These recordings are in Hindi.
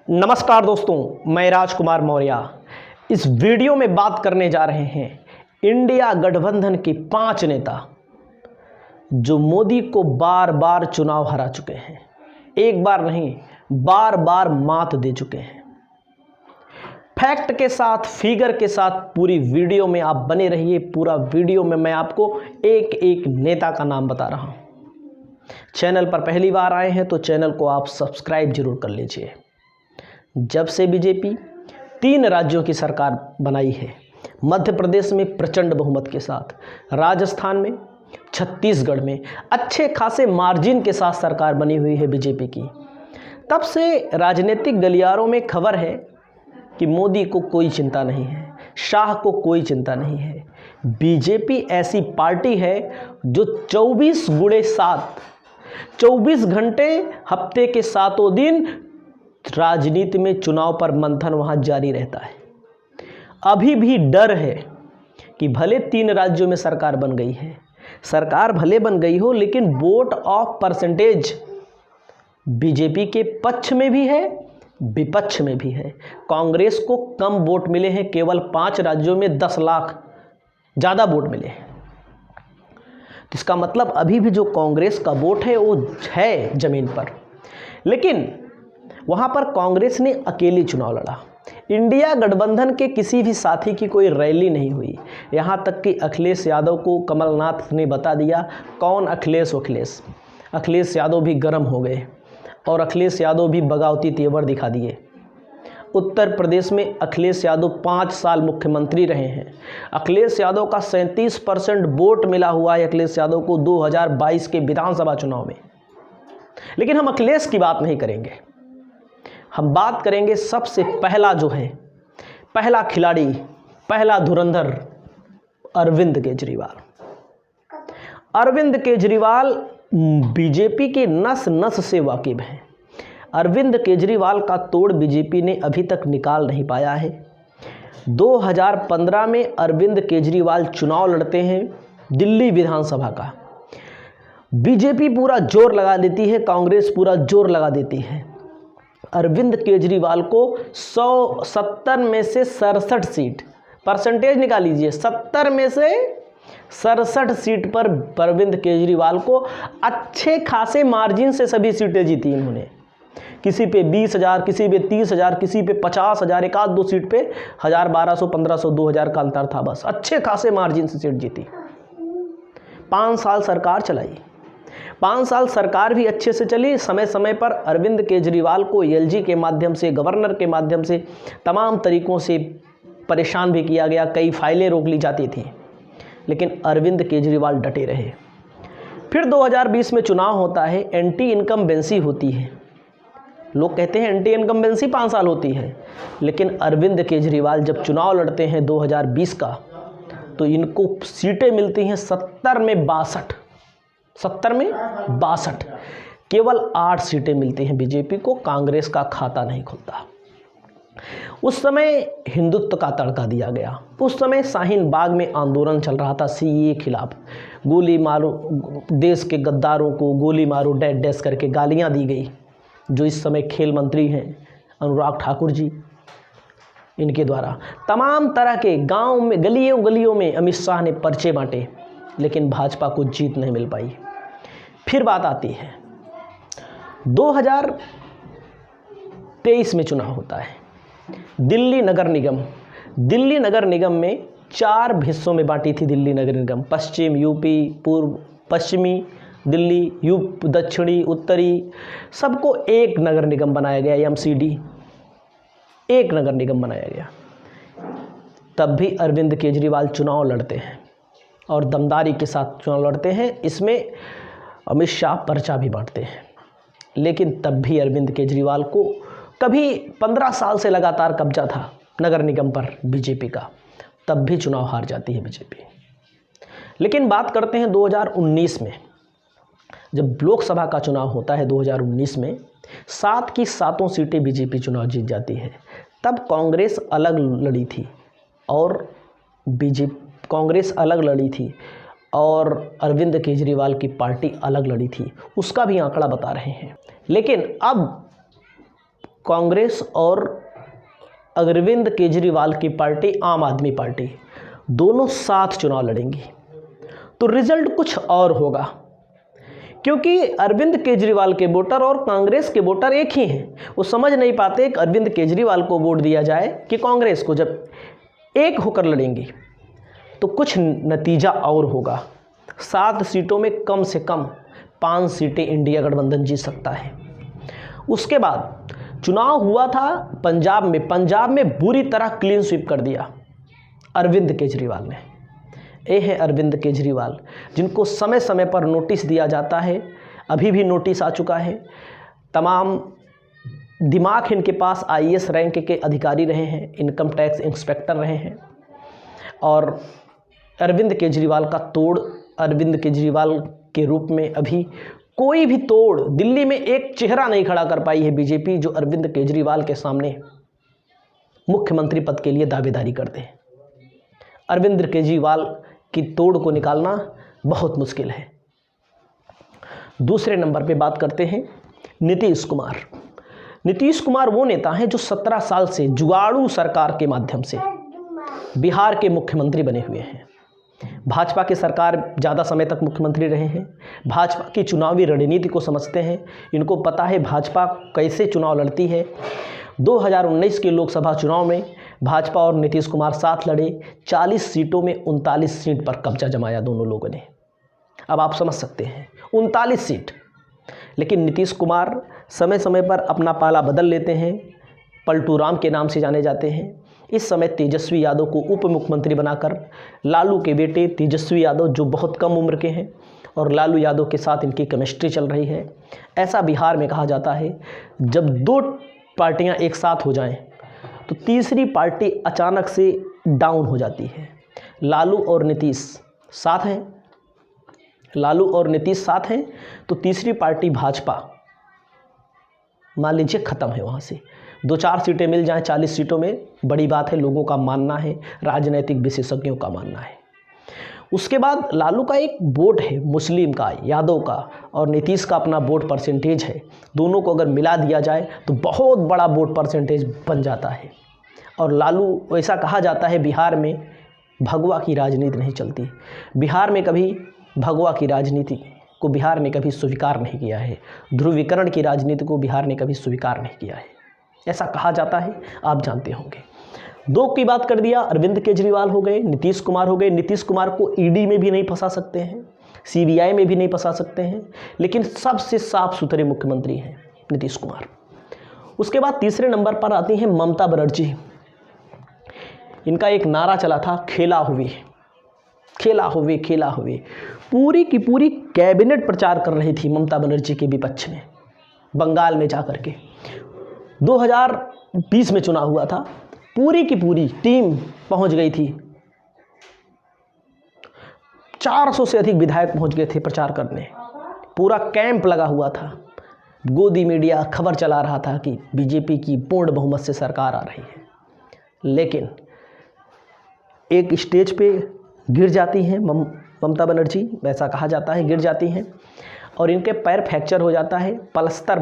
नमस्कार दोस्तों, मैं राजकुमार मौर्य। इस वीडियो में बात करने जा रहे हैं इंडिया गठबंधन के 5 नेता जो मोदी को बार बार चुनाव हरा चुके हैं। एक बार नहीं, बार बार मात दे चुके हैं। फैक्ट के साथ, फिगर के साथ पूरी वीडियो में आप बने रहिए। पूरा वीडियो में मैं आपको एक एक नेता का नाम बता रहा हूं। चैनल पर पहली बार आए हैं तो चैनल को आप सब्सक्राइब जरूर कर लीजिए। जब से बीजेपी 3 राज्यों की सरकार बनाई है, मध्य प्रदेश में प्रचंड बहुमत के साथ, राजस्थान में, छत्तीसगढ़ में अच्छे खासे मार्जिन के साथ सरकार बनी हुई है बीजेपी की, तब से राजनीतिक गलियारों में खबर है कि मोदी को कोई चिंता नहीं है, शाह को कोई चिंता नहीं है। बीजेपी ऐसी पार्टी है जो 24 घंटे हफ्ते के 7 दिन राजनीति में चुनाव पर मंथन वहां जारी रहता है। अभी भी डर है कि भले 3 राज्यों में सरकार बन गई है, सरकार भले बन गई हो, लेकिन वोट ऑफ परसेंटेज बीजेपी के पक्ष में भी है, विपक्ष में भी है। कांग्रेस को कम वोट मिले हैं, केवल 5 राज्यों में 10 लाख ज़्यादा वोट मिले हैं। इसका मतलब अभी भी जो कांग्रेस का वोट है वो है ज़मीन पर, लेकिन वहाँ पर कांग्रेस ने अकेली चुनाव लड़ा। इंडिया गठबंधन के किसी भी साथी की कोई रैली नहीं हुई। यहाँ तक कि अखिलेश यादव को कमलनाथ ने बता दिया कौन अखिलेश यादव भी गर्म हो गए और अखिलेश यादव भी बगावती तेवर दिखा दिए। उत्तर प्रदेश में अखिलेश यादव 5 साल मुख्यमंत्री रहे हैं। अखिलेश यादव का 37% वोट मिला हुआ है अखिलेश यादव को 2022 के विधानसभा चुनाव में। लेकिन हम अखिलेश की बात नहीं करेंगे, हम बात करेंगे सबसे पहला जो है, पहला खिलाड़ी, पहला धुरंधर, अरविंद केजरीवाल। अरविंद केजरीवाल बीजेपी के नस नस से वाकिफ हैं। अरविंद केजरीवाल का तोड़ बीजेपी ने अभी तक निकाल नहीं पाया है। 2015 में अरविंद केजरीवाल चुनाव लड़ते हैं दिल्ली विधानसभा का। बीजेपी पूरा जोर लगा देती है, कांग्रेस पूरा जोर लगा देती है। अरविंद केजरीवाल को 170 में से 67 सीट, परसेंटेज निकाल लीजिए, 70 में से 67 सीट पर अरविंद केजरीवाल को अच्छे खासे मार्जिन से सभी सीटें जीती इन्होंने। किसी पे 20,000, किसी पे 30,000, किसी पे 50,000, 1-2 सीट पे 1,000, 1,200, 1,500, 2,000 का अंतर था बस। अच्छे खासे मार्जिन से सीट जीती। 5 साल सरकार चलाई। 5 साल सरकार भी अच्छे से चली। समय समय पर अरविंद केजरीवाल को एलजी के माध्यम से, गवर्नर के माध्यम से तमाम तरीक़ों से परेशान भी किया गया। कई फाइलें रोक ली जाती थी, लेकिन अरविंद केजरीवाल डटे रहे। फिर 2020 में चुनाव होता है, एंटी इनकम्बेंसी होती है। लोग कहते हैं एंटी इनकम्बेंसी 5 साल होती है, लेकिन अरविंद केजरीवाल जब चुनाव लड़ते हैं 2020 का, तो इनको सीटें मिलती हैं 70 में 62। केवल 8 सीटें मिलती हैं बीजेपी को। कांग्रेस का खाता नहीं खुलता। उस समय हिंदुत्व का तड़का दिया गया। उस समय शाहीन बाग में आंदोलन चल रहा था सीएए खिलाफ। गोली मारो, देश के गद्दारों को गोली मारो, डैश करके गालियां दी गई। जो इस समय खेल मंत्री हैं अनुराग ठाकुर जी, इनके द्वारा तमाम तरह के गांव में, गलियों में अमित शाह ने पर्चे बांटे, लेकिन भाजपा को जीत नहीं मिल पाई। फिर बात आती है 2023 में चुनाव होता है। दिल्ली नगर निगम में 4 हिस्सों में बांटी थी दिल्ली नगर निगम। पश्चिम यूपी, पूर्व पश्चिमी दिल्ली, दक्षिणी, उत्तरी, सबको एक नगर निगम बनाया गया, एमसीडी, एक नगर निगम बनाया गया। तब भी अरविंद केजरीवाल चुनाव लड़ते हैं और दमदारी के साथ चुनाव लड़ते हैं। इसमें अमित शाह पर्चा भी बांटते हैं, लेकिन तब भी अरविंद केजरीवाल को कभी 15 साल से लगातार कब्जा था नगर निगम पर बीजेपी का, तब भी चुनाव हार जाती है बीजेपी। लेकिन बात करते हैं 2019 में, जब लोकसभा का चुनाव होता है 2019 में, 7 की 7 सीटें बीजेपी चुनाव जीत जाती है। तब कांग्रेस अलग लड़ी थी और कांग्रेस अलग लड़ी थी और अरविंद केजरीवाल की पार्टी अलग लड़ी थी। उसका भी आंकड़ा बता रहे हैं। लेकिन अब कांग्रेस और अरविंद केजरीवाल की पार्टी आम आदमी पार्टी दोनों साथ चुनाव लड़ेंगी, तो रिजल्ट कुछ और होगा, क्योंकि अरविंद केजरीवाल के वोटर और कांग्रेस के वोटर एक ही हैं। वो समझ नहीं पाते कि अरविंद केजरीवाल को वोट दिया जाए कि कांग्रेस को। जब एक होकर लड़ेंगी तो कुछ नतीजा और होगा। 7 सीटों में कम से कम 5 सीटें इंडिया गठबंधन जीत सकता है। उसके बाद चुनाव हुआ था पंजाब में बुरी तरह क्लीन स्वीप कर दिया अरविंद केजरीवाल ने। ये है अरविंद केजरीवाल, जिनको समय समय पर नोटिस दिया जाता है। अभी भी नोटिस आ चुका है। तमाम दिमाग इनके पास IAS रैंक के अधिकारी रहे हैं, इनकम टैक्स इंस्पेक्टर रहे हैं। और अरविंद केजरीवाल का तोड़, अरविंद केजरीवाल के रूप में अभी कोई भी तोड़, दिल्ली में एक चेहरा नहीं खड़ा कर पाई है बीजेपी जो अरविंद केजरीवाल के सामने मुख्यमंत्री पद के लिए दावेदारी करते हैं। अरविंद केजरीवाल की तोड़ को निकालना बहुत मुश्किल है। दूसरे नंबर पे बात करते हैं नीतीश कुमार। नीतीश कुमार वो नेता हैं जो 17 साल से जुगाड़ू सरकार के माध्यम से बिहार के मुख्यमंत्री बने हुए हैं। भाजपा की सरकार ज़्यादा समय तक मुख्यमंत्री रहे हैं। भाजपा की चुनावी रणनीति को समझते हैं। इनको पता है भाजपा कैसे चुनाव लड़ती है। 2019 के लोकसभा चुनाव में भाजपा और नीतीश कुमार साथ लड़े। 40 सीटों में 39 सीट पर कब्जा जमाया दोनों लोगों ने। अब आप समझ सकते हैं 39 सीट। लेकिन नीतीश कुमार समय समय पर अपना पाला बदल लेते हैं। पलटू राम के नाम से जाने जाते हैं। इस समय तेजस्वी यादव को उप मुख्यमंत्री बनाकर लालू के बेटे तेजस्वी यादव, जो बहुत कम उम्र के हैं और लालू यादव के साथ इनकी केमिस्ट्री चल रही है। ऐसा बिहार में कहा जाता है जब 2 पार्टियां एक साथ हो जाएं तो तीसरी पार्टी अचानक से डाउन हो जाती है। लालू और नीतीश साथ हैं तो तीसरी पार्टी भाजपा मान लीजिए ख़त्म है। वहाँ से 2-4 सीटें मिल जाएं 40 सीटों में, बड़ी बात है, लोगों का मानना है, राजनीतिक विशेषज्ञों का मानना है। उसके बाद लालू का एक वोट है मुस्लिम का, यादव का, और नीतीश का अपना वोट परसेंटेज है। दोनों को अगर मिला दिया जाए तो बहुत बड़ा वोट परसेंटेज बन जाता है। और लालू, ऐसा कहा जाता है बिहार में भगवा की राजनीति नहीं चलती। बिहार में कभी भगवा की राजनीति को बिहार ने कभी स्वीकार नहीं किया है। ध्रुवीकरण की राजनीति को बिहार ने कभी स्वीकार नहीं किया है, ऐसा कहा जाता है, आप जानते होंगे। 2 की बात कर दिया, अरविंद केजरीवाल हो गए, नीतीश कुमार हो गए। नीतीश कुमार को ED में भी नहीं फंसा सकते हैं, CBI में भी नहीं फंसा सकते हैं, लेकिन सबसे साफ सुथरे मुख्यमंत्री हैं नीतीश कुमार। उसके बाद तीसरे नंबर पर आती हैं ममता बनर्जी। इनका एक नारा चला था, खेला हुए। पूरी की पूरी कैबिनेट प्रचार कर रही थी ममता बनर्जी के विपक्ष में, बंगाल में जाकर के। 2020 में चुनाव हुआ था, पूरी की पूरी टीम पहुंच गई थी। 400 से अधिक विधायक पहुंच गए थे प्रचार करने। पूरा कैंप लगा हुआ था। गोदी मीडिया खबर चला रहा था कि बीजेपी की पूर्ण बहुमत से सरकार आ रही है। लेकिन एक स्टेज पे गिर जाती हैं ममता बनर्जी, वैसा कहा जाता है, गिर जाती हैं और इनके पैर फ्रैक्चर हो जाता है। प्लास्टर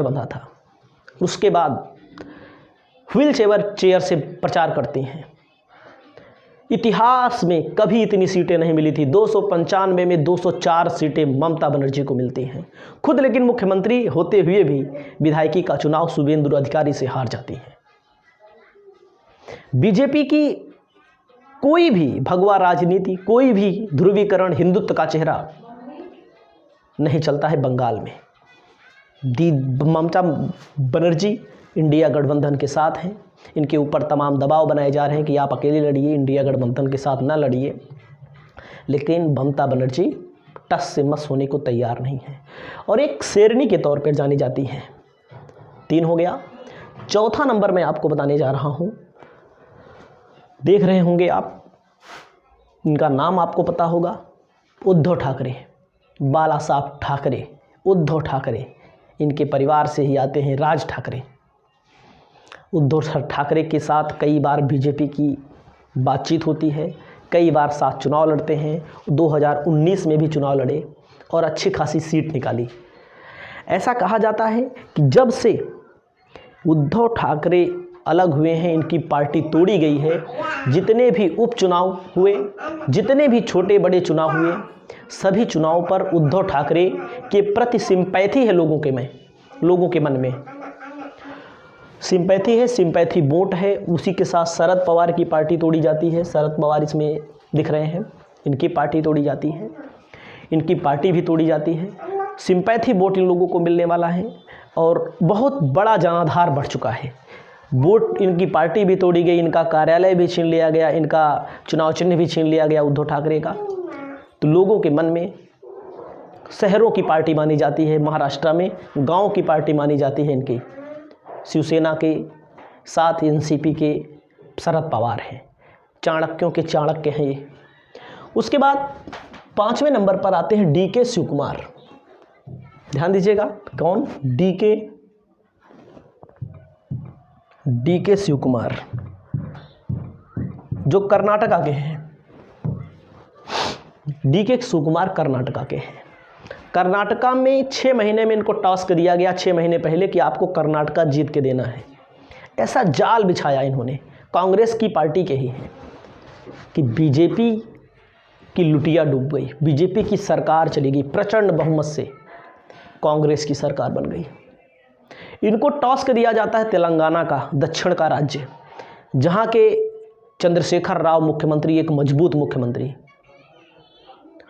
बंधा था। उसके बाद व्हील चेयर से प्रचार करती हैं। इतिहास में कभी इतनी सीटें नहीं मिली थी। 295 में 204 सीटें ममता बनर्जी को मिलती हैं खुद। लेकिन मुख्यमंत्री होते हुए भी विधायकी का चुनाव शुभेंदु अधिकारी से हार जाती हैं। बीजेपी की कोई भी भगवा राजनीति, कोई भी ध्रुवीकरण, हिंदुत्व का चेहरा नहीं चलता है बंगाल में। ममता बनर्जी इंडिया गठबंधन के साथ हैं। इनके ऊपर तमाम दबाव बनाए जा रहे हैं कि आप अकेले लड़िए, इंडिया गठबंधन के साथ ना लड़िए। लेकिन ममता बनर्जी टस से मस होने को तैयार नहीं है और एक शेरनी के तौर पर जानी जाती हैं। 3 हो गया। चौथा नंबर मैं आपको बताने जा रहा हूँ। देख रहे होंगे आप, इनका नाम आपको पता होगा, उद्धव ठाकरे, बाला साहब ठाकरे, उद्धव ठाकरे। इनके परिवार से ही आते हैं राज ठाकरे। उद्धव ठाकरे के साथ कई बार बीजेपी की बातचीत होती है, कई बार साथ चुनाव लड़ते हैं। 2019 में भी चुनाव लड़े और अच्छी खासी सीट निकाली। ऐसा कहा जाता है कि जब से उद्धव ठाकरे अलग हुए हैं, इनकी पार्टी तोड़ी गई है। जितने भी उपचुनाव हुए, जितने भी छोटे बड़े चुनाव हुए, सभी चुनाव पर उद्धव ठाकरे के प्रति सिंपैथी है लोगों के मन में सिंपैथी है, सिंपैथी वोट है। उसी के साथ शरद पवार की पार्टी तोड़ी जाती है। शरद पवार इसमें दिख रहे हैं, इनकी पार्टी तोड़ी जाती है, इनकी पार्टी भी तोड़ी जाती है। सिंपैथी वोट इन लोगों को मिलने वाला है और बहुत बड़ा जनाधार बढ़ चुका है। वोट, इनकी पार्टी भी तोड़ी गई, इनका कार्यालय भी छीन लिया गया, इनका चुनाव चिन्ह भी छीन लिया गया उद्धव ठाकरे का। तो लोगों के मन में शहरों की पार्टी मानी जाती है, महाराष्ट्र में गांव की पार्टी मानी जाती है इनकी। शिवसेना के साथ एनसीपी के शरद पवार हैं, चाणक्यों के चाणक्य हैं ये। उसके बाद 5वें नंबर पर आते हैं डीके शिव कुमार। ध्यान दीजिएगा, कौन? डीके शिव कुमार, जो कर्नाटका के हैं। डीके शिव कुमार कर्नाटका के हैं। कर्नाटका में 6 महीने में इनको टास्क दिया गया, 6 महीने पहले, कि आपको कर्नाटका जीत के देना है। ऐसा जाल बिछाया इन्होंने, कांग्रेस की पार्टी के ही हैं, कि बीजेपी की लुटिया डूब गई, बीजेपी की सरकार चली गई, प्रचंड बहुमत से कांग्रेस की सरकार बन गई। इनको टास्क दिया जाता है तेलंगाना का, दक्षिण का राज्य, जहाँ के चंद्रशेखर राव मुख्यमंत्री, एक मजबूत मुख्यमंत्री,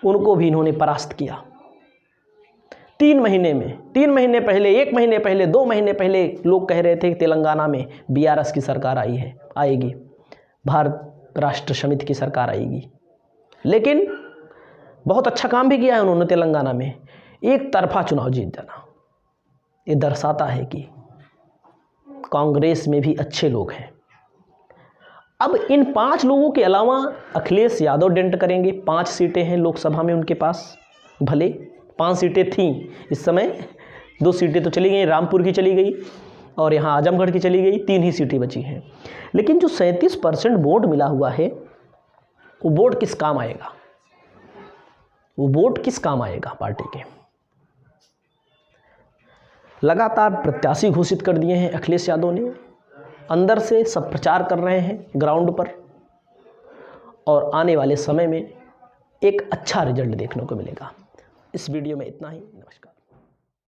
उनको भी इन्होंने परास्त किया 3 महीने में। 3 महीने पहले, 1 महीने पहले, 2 महीने पहले लोग कह रहे थे कि तेलंगाना में बीआरएस की सरकार आएगी, भारत राष्ट्र समिति की सरकार आएगी। लेकिन बहुत अच्छा काम भी किया है उन्होंने तेलंगाना में, एक तरफा चुनाव जीत जाना। ये दर्शाता है कि कांग्रेस में भी अच्छे लोग हैं। अब इन 5 लोगों के अलावा अखिलेश यादव डेंट करेंगे। 5 सीटें हैं लोकसभा में उनके पास, भले 5 सीटें थीं, इस समय 2 सीटें तो चली गई, रामपुर की चली गई और यहाँ आजमगढ़ की चली गई, 3 ही सीटें बची हैं। लेकिन जो 37% वोट मिला हुआ है, वो वोट किस काम आएगा? वो वोट किस काम आएगा पार्टी के? लगातार प्रत्याशी घोषित कर दिए हैं अखिलेश यादव ने, अंदर से सब प्रचार कर रहे हैं ग्राउंड पर, और आने वाले समय में एक अच्छा रिजल्ट देखने को मिलेगा। इस वीडियो में इतना ही। नमस्कार।